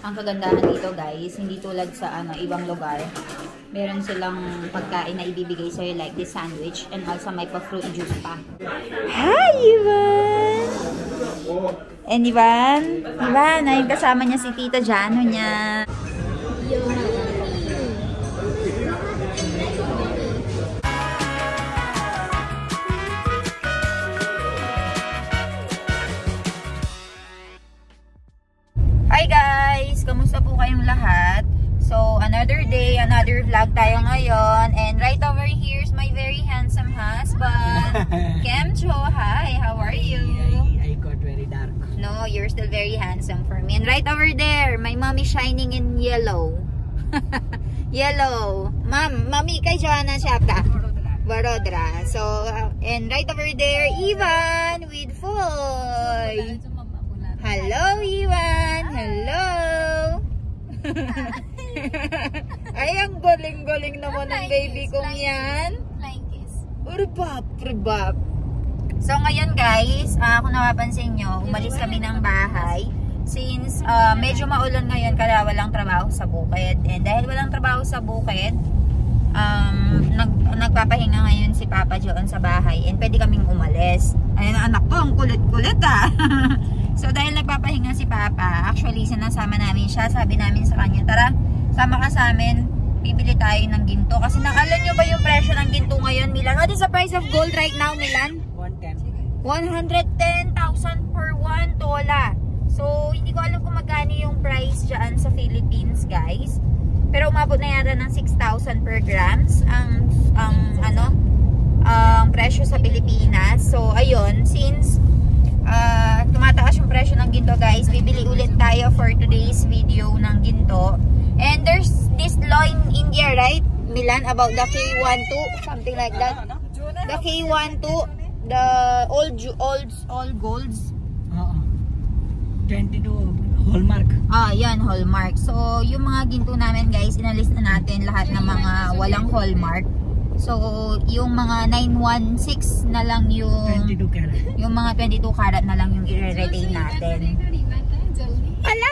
Ang kagandahan dito guys, hindi tulad sa ibang lugar. Meron silang pagkain na ibibigay sa'yo like this sandwich and also may pa-fruit juice pa. Hi, Ivan! And Ivan, ayun kasama niya si Tita Jano niya. Hi guys! Kamusta po kayong lahat? So, another day, another vlog tayo ngayon. And right over here is my very handsome husband. Kemcho, hi! How are you? I got very dark. No, you're still very handsome for me. And right over there, my mom is shining in yellow. Yellow. Mami, kay Joanna siya ka? Barodra. So, and right over there, Ivan with Foy. Hello, Ivan! Hello! Ay, ang galing-galing naman ng baby kong yan. Flying kiss. Urbap. So, ngayon guys, kung napapansin nyo, umalis kami ng bahay. Since medyo maulan ngayon, kaya walang trabaho sa bukid. And dahil walang trabaho sa bukid, nagpapahinga ngayon si Papa doon sa bahay. And pwede kaming umalis. Ayun, anak ko, ang kulit-kulit ah. So, dahil nagpapahinga si Papa, actually, sinasama namin siya. Sabi namin sa kanya, tara, sama ka sa amin. Bibili tayo ng ginto. Kasi alam nyo ba yung presyo ng ginto ngayon, Milan? What is the price of gold right now, Milan? 110. 110,000 per 1 tola. So, hindi ko alam kung magkano yung price dyan sa Philippines, guys. Pero umabot na yata ng 6,000 per grams ang presyo sa Pilipinas. So, ayun, since tumataas yung presyo ng ginto guys, bibili ulit tayo for today's video ng ginto. And there's this law in India, right, Milan, about the K12, something like that. The K12, the old golds. 22 hallmark. Yan, hallmark. So, yung mga ginto namin guys, inalis na natin lahat ng mga walang hallmark. So, yung mga 916 na lang yung 22 karat. Yung mga 22 karat na lang yung i-retain natin. Ala!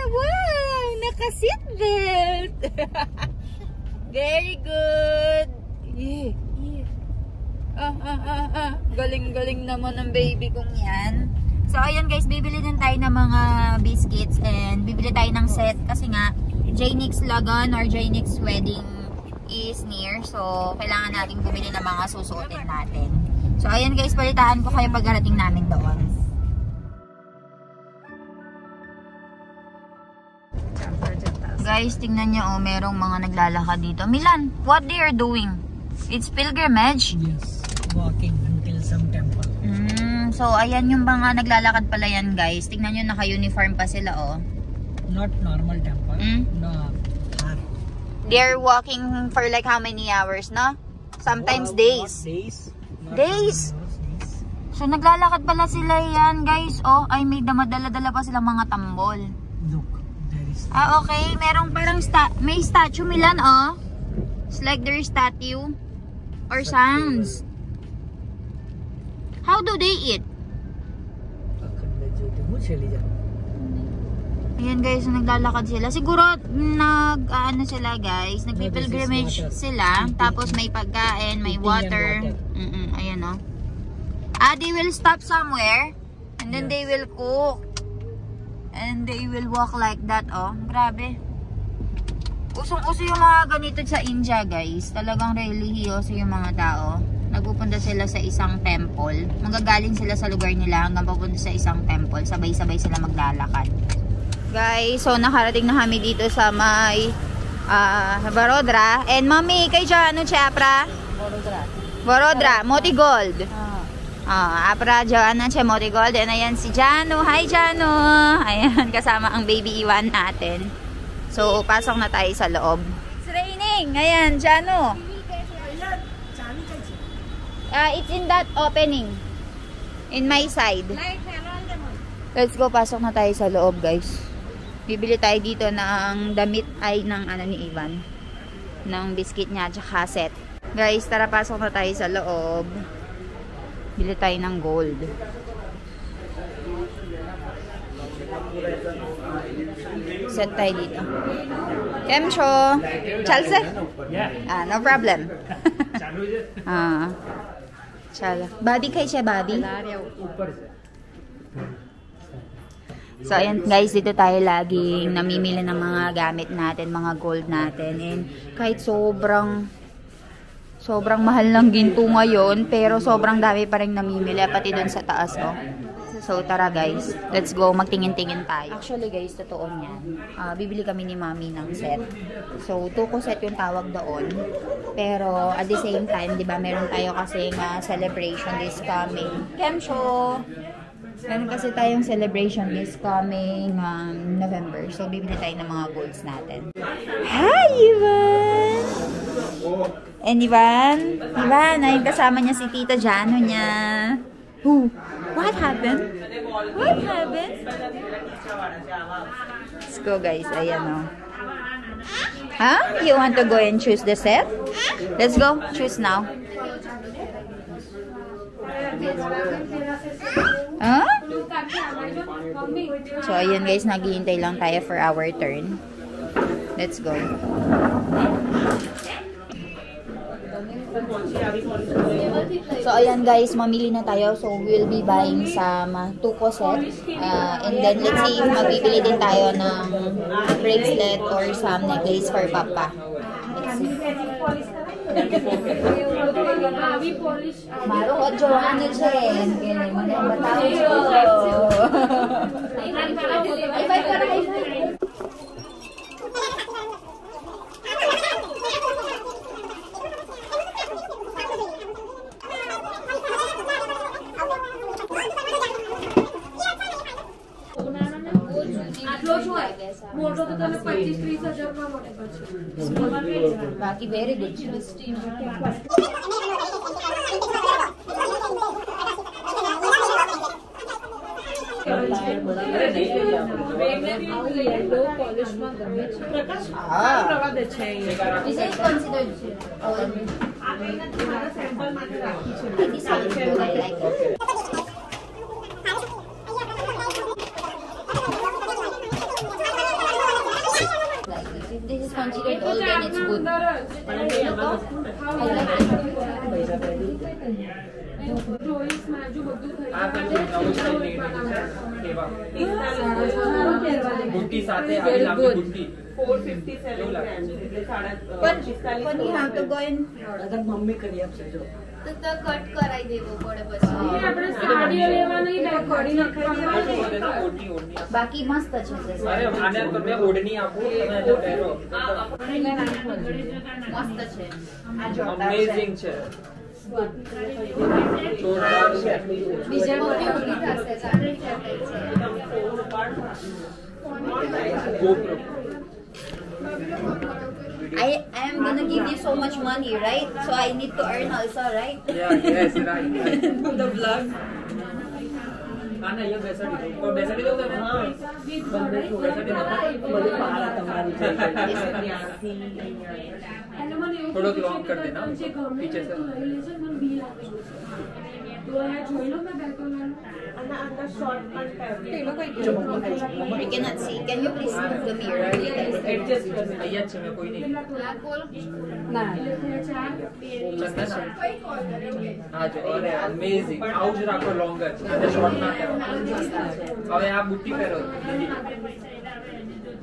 Wow! Naka-seatbelt! Very good! Yeah. Galing-galing naman ng baby kong yan. So, ayan guys, bibili din tayo ng mga biscuits and bibili tayo ng set kasi nga, J-Nix Lagan or J-Nix Wedding is near. So, kailangan natin bumili ng mga susuotin natin. So, ayan guys, palitaan ko kayo pagkarating namin doon. Guys, tingnan nyo, merong mga naglalakad dito. Milan, what they are doing? It's pilgrimage? Yes, walking until some temple. So, ayan yung mga naglalakad pala yan guys. Tingnan nyo, naka-uniform pa sila oh. Not normal temple. No, har. They're walking for like how many hours, no? Sometimes days. Days. So, naglalakad pala sila yan, guys. Oh, ay may damadala-dala pa silang mga tambol. Look, there is... Okay. Merong parang may statue, Milan, oh. It's like their statue. Or sounds. How do they eat? Ayan guys, so naglalakad sila. Siguro nag-ano sila guys, nagpipilgrimage sila. Tapos may pagkain, may water. Ayan o. They will stop somewhere. And then they will cook. And they will walk like that oh. Grabe. Usong-uso yung mga ganito sa India guys. Talagang religyoso yung mga tao. Nagpupunta sila sa isang temple. Magagaling sila sa lugar nila hanggang papunta sa isang temple. Sabay-sabay sila maglalakad. Guys, so nakarating na kami dito sa may Barodra. And mami, kay Jano Chapra? Barodra, Moti Gold. Apra Joanna siya Moti Gold. And ayan si Jano. Hi Jano! Ayan, kasama ang baby Iwan natin. So, pasok na tayo sa loob. It's raining! Ayan, Jano. It's in that opening. In my side. Let's go, pasok na tayo sa loob guys. Bibili tayo dito ng damit ay ng ano ni Ivan. Ng biscuit niya at set. Guys, tara pasok na tayo sa loob. Bili tayo ng gold. Set tayo dito. Kemcho! Chalse? No problem. Chala. Babi kayo siya, Babi? So, ayan guys, dito tayo laging namimili ng mga gamit natin, mga gold natin. And kahit sobrang mahal ng ginto ngayon, pero sobrang dami pa rin namimili, pati dun sa taas, oh. So, tara guys, let's go, magtingin-tingin tayo. Actually guys, totoo niyan. Bibili kami ni Mami ng set. So, 2 ko set yung tawag doon. Pero, at the same time, di ba, meron tayo kasi celebration this coming. Kemcho! Meron kasi tayong celebration this coming November. So, bibili tayo ng mga golds natin. Hi, Ivan! And Ivan? Ivan, ayun kasama niya si Tita Jano niya. What happened? What happened? Let's go, guys. Ayan, oh. Huh? You want to go and choose the set? Let's go. Choose now. Huh? So, ayun guys, naghihintay lang tayo for our turn. Let's go. So, ayan guys, mamili na tayo. So, we'll be buying some 2 ko set. And then, let's see if magbibili din tayo ng bracelet or some necklace for Papa. Let's see. Maru ko Joanne Chen. Kaya mo na batao. High-five para high-five. बाकी very good. This is considered old. This one is good. I like it. This is considered old and it's good. I like पण you have to go and cut कराई देवो पड़े बाकी मस्त છે આને તમે ઓઢણી આપો તમે પહેરો મસ્ત છે આ જો અમેઝિંગ છે જોરદાર છે બીજે મોટી થશે સારી છે I am gonna give you so much money, right? So I need to earn also, right? Yeah, yes, right. Do the vlog. Ana, ये वैसा नहीं तो वैसा नहीं तो हाँ बंदे को वैसा नहीं बड़ी पहाड़ तुम्हारी थोड़ा लॉन्ग कर देना पीछे से I cannot see. Can you please move the mirror? अच्छा मैं कोई नहीं आज और अमेजिंग आउट रखो लॉन्गर अंदर शॉर्ट ना करो अब आप बुट्टी करो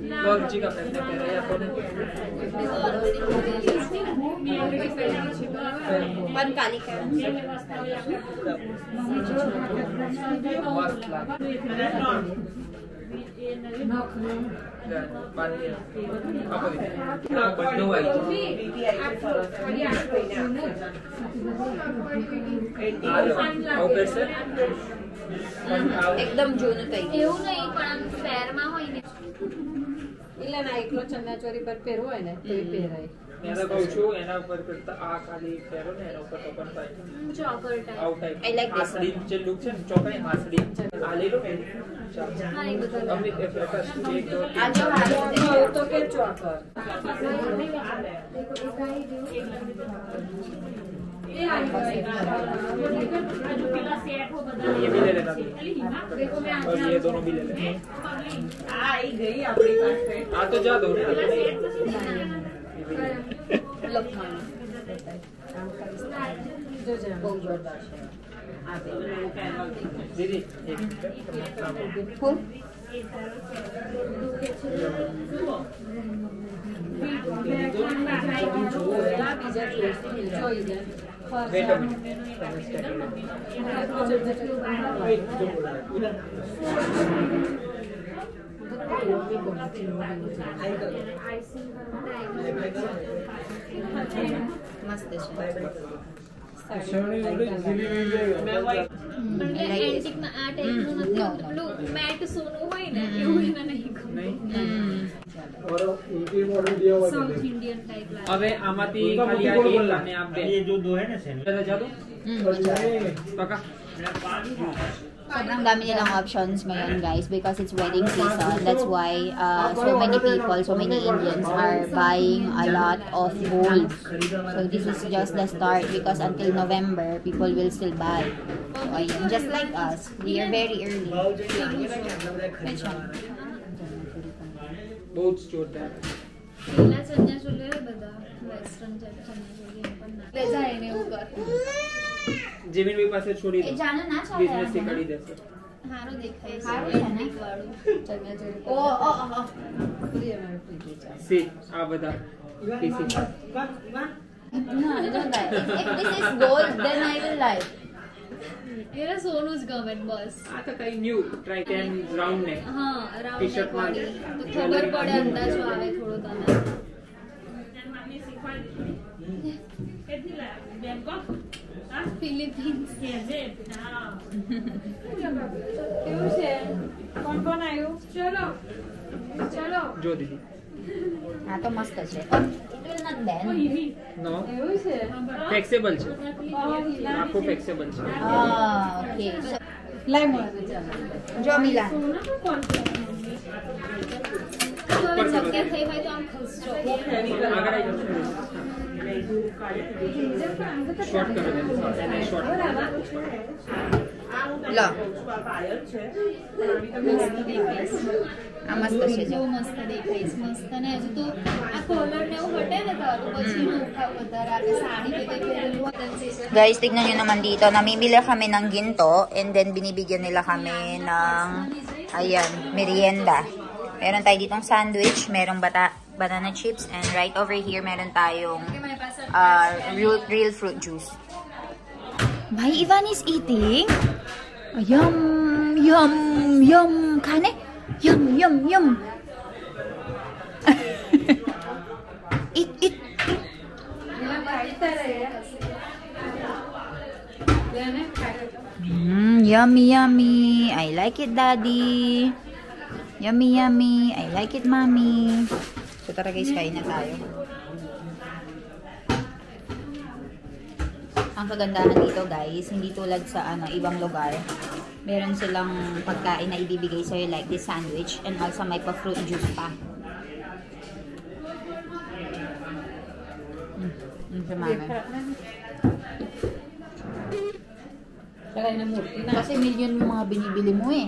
बहुत रुचि का प्रश्न कर रहे हैं Pan kali ka. एकदम जून કઈ એવું નહીં પણ ફેરમાં હોય ને ಇಲ್ಲ ನಾ એકલો ચન્નાચોરી પર પહેરવો હોય ને તો એ પહેરાય એના કહું છું એના ઉપર કરતા આ ખાલી પહેરો ને એના ઉપર ટોપર થાય choker type out type I like this હાસડી જે લુક છે ને ચોકરી હાસડી આ લઈ લો હા એ બધું અમને ફોકસ 1 2 આ જો હાથ તો કે ચોકર ये भी ले लेना और ये दोनों भी ले लेना हाँ तो जा दो दीदी Wait a minute. मस्त आहे. એન્ટિક ના આ ટાઈપનું નથી પેલું મેટ સોનું હોય ને એવું એના નહીં ગમે સાઉથ ઇન્ડિયન ટાઈપ લાગે હવે આમાંથી ખાલી આ એક અને આ બે ये जो दो है ना सैंडल જા દો પકા Sobrang dami nilang options ngayon guys because it's wedding season. That's why so many people, so many Indians are buying a lot of gold. So this is just the start because until November, people will still buy. So ayun, just like us, we are very early. Which one? बहुत જોરદાર પેલા ચણિયા ચોલી હોય બધા વેસ્ટર્ન ચણિયા ચોલી એમ પણ ના લે જાય ને એવું કર જમીન બી પાસે છોડી દો એ જાને ના ચાલે બિઝનેસ શીખડી દેશે હારો દેખાય છે હારું છે ને? એન્ટિક વાળું ચણિયા ચોલી સી આ બધા પીસી No, I don't like. If this is gold, then I will like. એના સોનું જ ગમે બસ આ તો કઈ ન્યુ ટ્રાય કેન રાઉન્ડ ને હા રાઉન્ડ T-shirt માં બોડી તો ખબર પડે અંદાજો આવે થોડો તને ફિલિપિન્સ કેવું છે કોણ કોણ આવ્યું ચલો ચલો જો દીદી Ah, to must છે. It will not bend. નો એવું છે ફ્લેક્સિબલ છે આખું ફ્લેક્સિબલ છે Ah, okay. So, લાઈ મળે જો Milan. તો હવે જગ્યા થઈ હોય તો આમ ખસજો આગળ આવી જાઓ શોર્ટ કરો એને શોર્ટ લો. આ મસ્ત છે જો. બહુ મસ્ત દેખાય છે મસ્ત અને haju તો આ કોલર ને એવું હટે ને તારું પછી એનો ઉઠાવ વધારે આપણે સાડી કે કંઈ પહેરેલું હોય તો Guys, tignan nyo naman dito. Namimili kami ng ginto and then binibigyan nila kami ng, ayan, merienda. Meron tayo ditong sandwich, merong banana chips, and right over here meron tayong real fruit juice. My Ivan is eating. Yum, yum, yum. Kane? Yum, yum, yum. Eat, eat. Yummy, yummy. I like it, Daddy. Yummy, yummy. I like it, Mommy. So, tara guys, kain na tayo. Ang kagandahan dito, guys, hindi tulad sa ibang lugar. Meron silang pagkain na ibibigay sa'yo like this sandwich and also may pa-fruit juice pa. Sa mami. Kasi million yung mga binibili mo eh.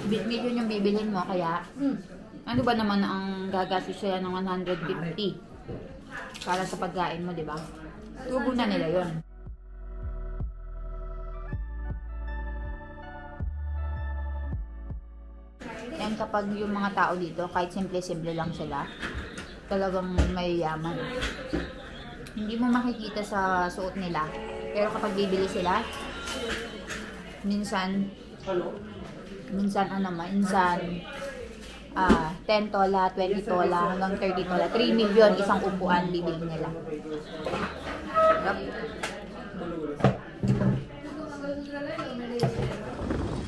Million yung bibilhin mo, kaya ano ba naman ang gagastos sila ng 150 para sa pagkain mo, di ba? Tubo na nila yun. And kapag yung mga tao dito, kahit simple-simple lang sila, talagang may yaman. Hindi mo makikita sa suot nila. Pero kapag bibili sila, minsan 10 tola, 20 tola, hanggang 30 tola. 3 million isang upuan bibili nila.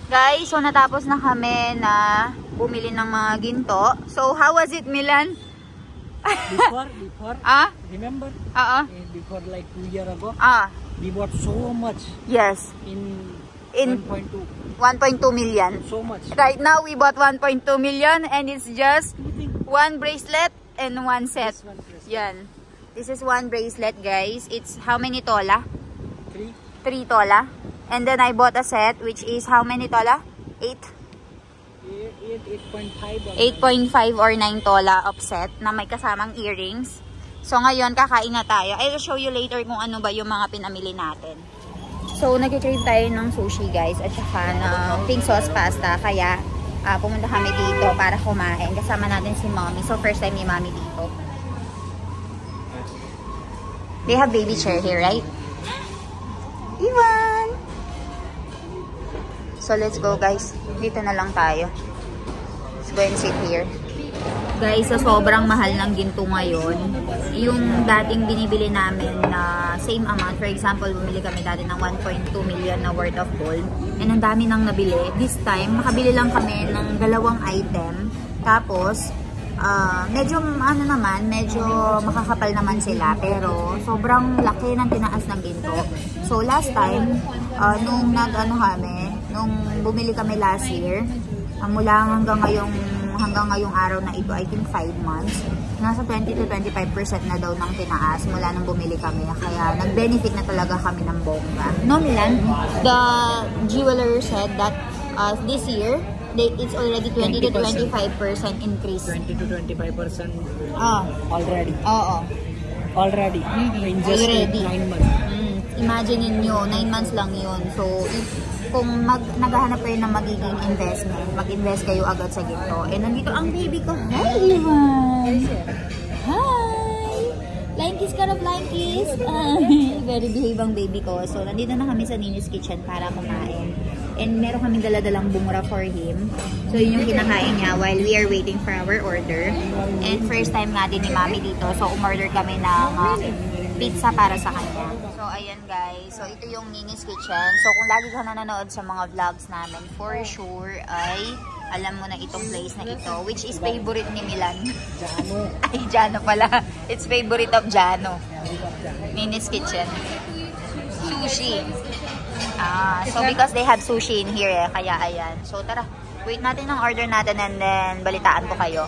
Guys, so natapos na kami na bumili ng mga ginto. So, how was it, Milan? Before, Ah? remember? Before like 2 years ago, we bought so much Yes. in In 1.2, 1.2 million. so much. Right now, we bought 1.2 million and it's just one bracelet and one set. This one, yes. Yan. This is one bracelet, guys. It's how many tola? 3. 3 tola. And then I bought a set, which is how many tola? 8.5. 8.5 or 9 tola of set na may kasamang earrings. So ngayon, kakain na tayo. I will show you later kung ano ba yung mga pinamili natin. So, nag-crave tayo ng sushi, guys, at saka ng pink sauce pasta. Kaya, pumunta kami dito para kumain. Kasama natin si Mommy. So, first time ni Mommy dito. They have baby chair here, right? Iwan! So, let's go, guys. Dito na lang tayo. Let's go and sit here. Guys, sa sobrang mahal ng ginto ngayon, yung dating binibili namin na same amount, for example, bumili kami dati ng 1.2 million na worth of gold, and ang dami nang nabili. This time, nakabili lang kami ng 2 item, tapos, medyo makakapal naman sila, pero sobrang laki ng tinaas ng ginto. So, last time, nung bumili kami last year, mula hanggang ngayong araw na ito, I think 5 months, nasa 20 to 25% na daw ng tinaas mula nung bumili kami. Kaya nag-benefit na talaga kami ng bongga. No, Milan, the jeweler said that this year, it's already 20 to 25% increase. 20 to 25% already. Oo. Already. In just 9 months. Imagine ninyo, 9 months lang yun. So, kung naghahanap kayo ng magiging investment, mag-invest kayo agad sa ginto. And nandito ang baby ko. Hi, Ivan! Hi! Flying kiss ka na, flying kiss! Very behave ang baby ko. So, nandito na kami sa Nini's Kitchen para kumain. And meron kami dala-dalang bungra for him. So, yun yung kinakain niya while we are waiting for our order. And first time nga din ni Mami dito. So, umorder kami ng pizza para sa kanya. So, ayan guys. So, ito yung Nini's Kitchen. So, kung lagi ka nanonood sa mga vlogs namin, for sure ay alam mo na itong place na ito, which is favorite ni Milan. Jano. Ay, Jano pala. It's favorite of Jano. Nini's Kitchen. Sushi. So, because they have sushi in here, kaya ayan. So, tara. Wait natin ang order natin and then balitaan ko kayo.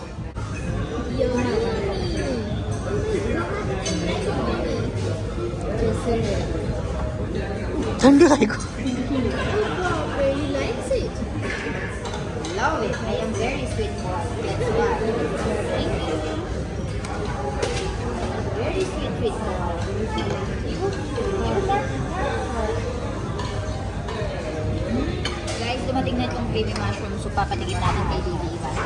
Tanduray ko. He likes it. Love it. I am very sweet boy. That's why. Thank you. Very sweet boy. Guys, dumating na itong creamy mushroom. So, papatigin natin kay Baby Ivan.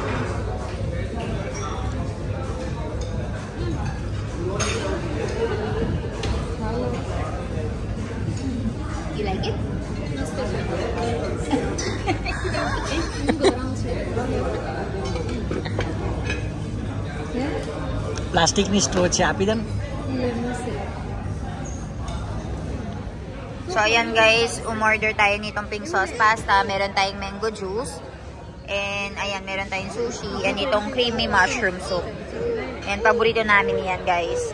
You like it? Plastic ni store siya. Api dan? So, ayan guys, umorder tayo nitong pink sauce pasta. Meron tayong mango juice. And, ayan, meron tayong sushi. And itong creamy mushroom soup. And, paborito namin yan guys.